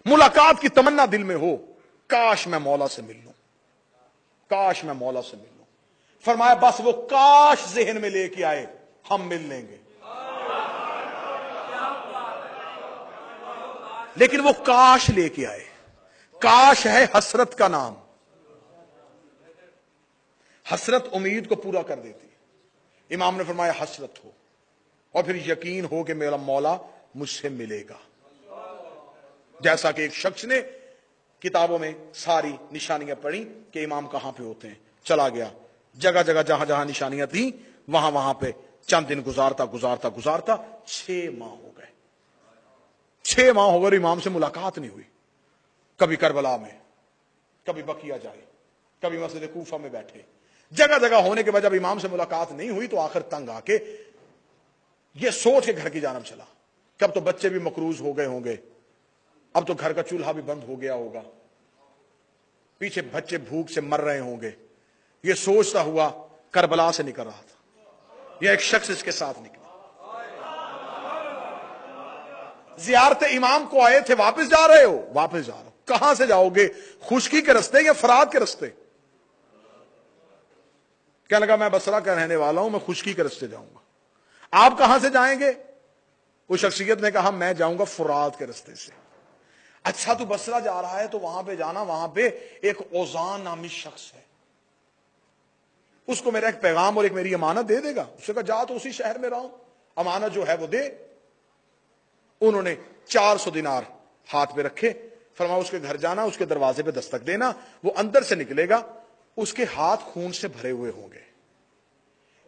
मुलाकात की तमन्ना दिल में हो, काश मैं मौला से मिल लूं, काश मैं मौला से मिल लूं। फरमाया बस वो काश जहन में लेके आए, हम मिल लेंगे। लेकिन वो काश लेके आए। काश है हसरत का नाम। हसरत उम्मीद को पूरा कर देती है। इमाम ने फरमाया हसरत हो और फिर यकीन हो कि मेरा मौला मुझसे मिलेगा। जैसा कि एक शख्स ने किताबों में सारी निशानियां पढ़ी कि इमाम कहां पे होते हैं, चला गया जगह जगह जहां जहां निशानियां थी वहां वहां पे चंद दिन गुजारता गुजारता गुजारता 6 माह हो गए। 6 माह हो गए, इमाम से मुलाकात नहीं हुई। कभी करबला में, कभी बकिया जाए, कभी मस्जिद कूफा में बैठे, जगह जगह होने के बाद जब इमाम से मुलाकात नहीं हुई तो आखिर तंग आके ये सोच के घर की जानब चला कि अब तो बच्चे भी मकरूज हो गए होंगे, अब तो घर का चूल्हा भी बंद हो गया होगा, पीछे बच्चे भूख से मर रहे होंगे। ये सोचता हुआ करबला से निकल रहा था। यह एक शख्स इसके साथ निकला। जियारत इमाम को आए थे, वापस जा रहे हो? वापस जा रहे हो। कहां से जाओगे? खुशकी के रास्ते या फरात के रास्ते? कहने लगा मैं बसरा का रहने वाला हूं, मैं खुशकी के रास्ते जाऊंगा। आप कहां से जाएंगे? उस शख्सियत ने कहा मैं जाऊंगा फुरात के रास्ते से। अच्छा तू बसरा जा रहा है तो वहां पे जाना, वहां पे एक ओजान नामी शख्स है, उसको मेरा एक पैगाम और एक मेरी अमानत दे देगा। उसने कहा जा तो उसी शहर में रहो, अमानत जो है वो दे। उन्होंने 400 दिनार हाथ पे रखे, फरमाया उसके घर जाना, उसके दरवाजे पे दस्तक देना, वो अंदर से निकलेगा, उसके हाथ खून से भरे हुए होंगे,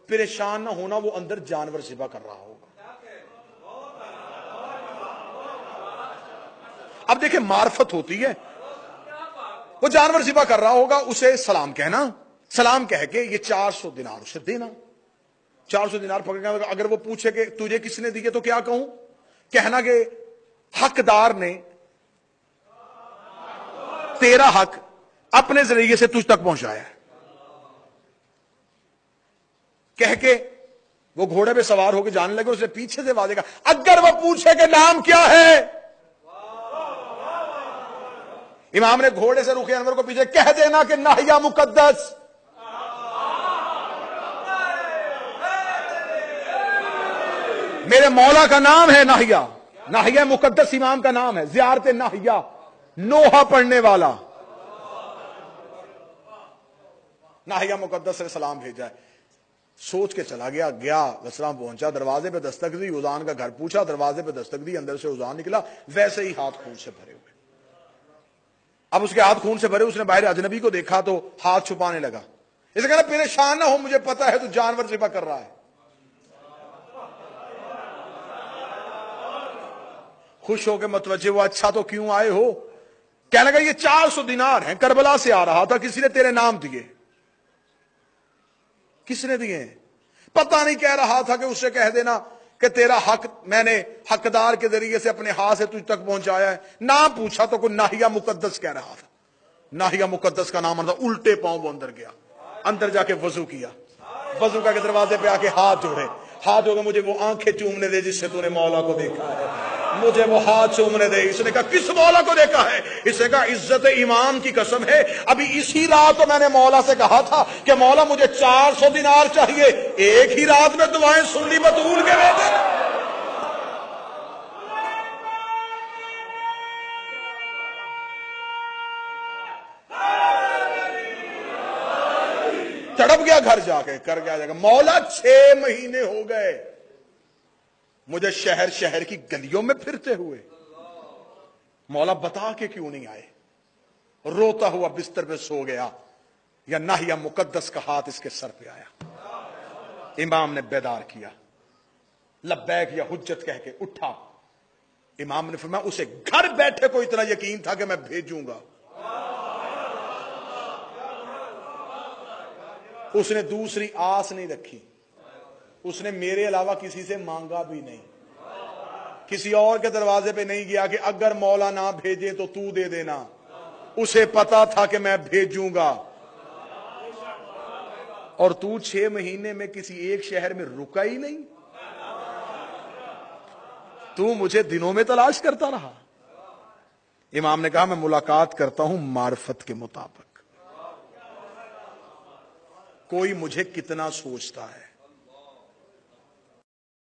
परेशान ना होना, वो अंदर जानवर ज़िबा कर रहा होगा। अब देखें मार्फत होती है, वो जानवर ज़िबा कर रहा होगा, उसे सलाम कहना, सलाम कह के ये 400 दिनार उसे देना। 400 दिनार पकड़, अगर वो पूछे कि तुझे किसने दिए तो क्या कहूं? कहना कि हकदार ने तेरा हक अपने जरिए से तुझ तक पहुंचाया है। कह के वो घोड़े पे सवार होकर जाने लगे। उसने पीछे से आवाज देगा, अगर वो पूछे कि नाम क्या है, इमाम ने घोड़े से रुके अनवर को पीछे, कह देना कि नाहिया मुकद्दस। मेरे मौला का नाम है नाहिया, नाहिया मुकद्दस इमाम का नाम है। ज़ियारत नाहिया, नोहा पढ़ने वाला। नाहिया मुकद्दस से सलाम भेजा है। सोच के चला गया, बसरा पहुंचा, दरवाजे पे दस्तक दी, उजान का घर पूछा, दरवाजे पे दस्तक दी, अंदर से उजान निकला, वैसे ही हाथ खून से भरे हुए। अब उसके हाथ खून से भरे, उसने बाहर अजनबी को देखा तो हाथ छुपाने लगा। इसे कहना परेशान ना हो, मुझे पता है तू जानवर ज़िबा कर रहा है। खुश होकर मतवज्जे वो, अच्छा तो क्यों आए हो? कहने लगा ये 400 दिनार हैं, करबला से आ रहा था, किसी ने तेरे नाम दिए। किसने दिए? पता नहीं, कह रहा था कि उससे कह देना कि तेरा हक मैंने हकदार के जरिए से अपने हाथ से तुझ तक पहुंचाया है। नाम पूछा तो कोई नाहिया मुकद्दस कह रहा था। नाहिया मुकद्दस का नाम, उल्टे पांव वो अंदर गया, अंदर जाके वजू किया, वजू का के दरवाजे पे आके हाथ जोड़े, हाथ जोड़े, मुझे वो आंखें चूमने दे जिससे तूने मौला को देखा है, मुझे वो हाथ चूमने दे। इसने कहा किस मौला को देखा है? इसने कहा इज्जत इमाम की कसम है, अभी इसी रात तो मैंने मौला से कहा था कि मौला मुझे 400 दिनार चाहिए, एक ही रात में दुआएं सुन ली बतूल के बेटे। तड़प गया, घर जाके कर गया जाएगा, मौला 6 महीने हो गए मुझे शहर शहर की गलियों में फिरते हुए, मौला बता के क्यों नहीं आए? रोता हुआ बिस्तर पे सो गया, या नाहिया मुकद्दस का हाथ इसके सर पे आया। इमाम ने बेदार किया, लब्बैक या हुज्जत कह के उठा। इमाम ने फरमाया उसे घर बैठे को इतना यकीन था कि मैं भेजूंगा। उसने दूसरी आस नहीं रखी, उसने मेरे अलावा किसी से मांगा भी नहीं, किसी और के दरवाजे पे नहीं गया कि अगर मौला ना भेजे तो तू दे देना। उसे पता था कि मैं भेजूंगा। और तू 6 महीने में किसी एक शहर में रुका ही नहीं, तू मुझे दिनों में तलाश करता रहा। इमाम ने कहा मैं मुलाकात करता हूं मार्फत के मुताबिक, कोई मुझे कितना सोचता है,